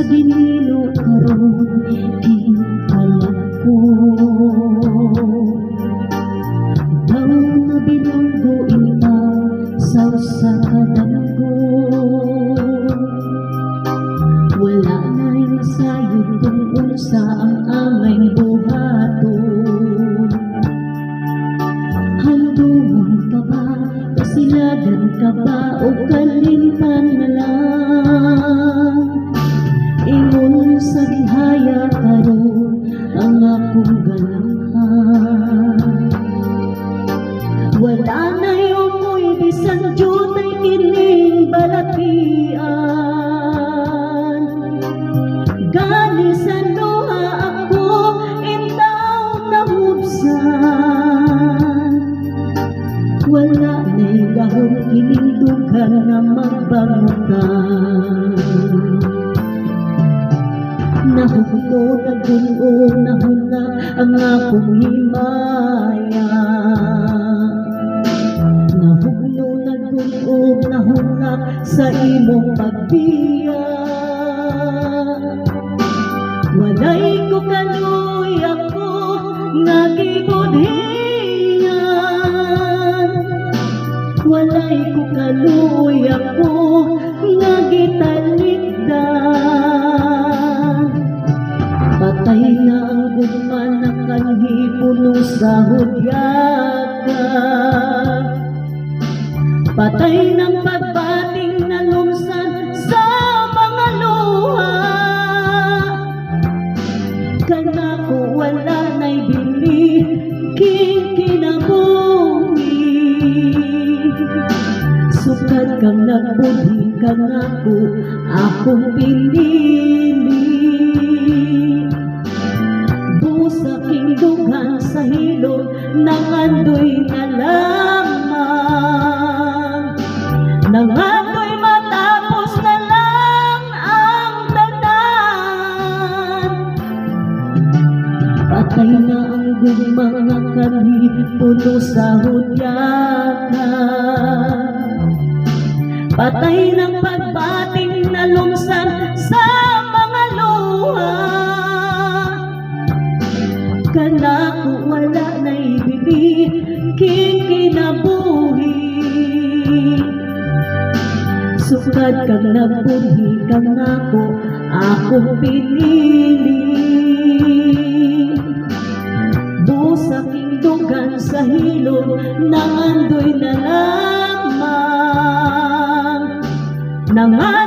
ginilo karon hingkalan ko. Daw na binunggo ita sa usa ka damgo. Wala na'y masayod kung unsa ang amay buhaton. Handungan ka ba, kasilagan ka ba, o kalimtan na lang? Ingon sa gihaya karon ang akong ganahan. Wala na'y umoy bisan jutay kining balakian. Gali sa luha ako intaw na hubsan. Wala na'y gahong kining dugan na magbangutan. Nahugno nagbunog nahuna ang akong himaya. Nahugno nagbunog nahuna sa imong pagbiya. Walay ko kaluy ako nga gibudhian. Walay ko kaluy ako nga gitalikdan. Patay na ang gugman na kanhi puno sa hudyata. Patay ng pagbating na lumsan sa mga luha. Kanako wala na'y bili kinabuhi. Sukad kang nagbudhi kanako akong pinili. Busa kindugan sa hilod nangandoy na lamang. Nangandoy matapos na lang ang tanan. Patay na ang gumang kanhi puno sa hudyata. Patay ng pagbating na lumsan sa mga luha. Kanako wala na'y bili kinabuhi. Sukad kang nagbudhi kanako akong pinili. Busa kindugan sa hilod nangandoy na lamang. Nangandoy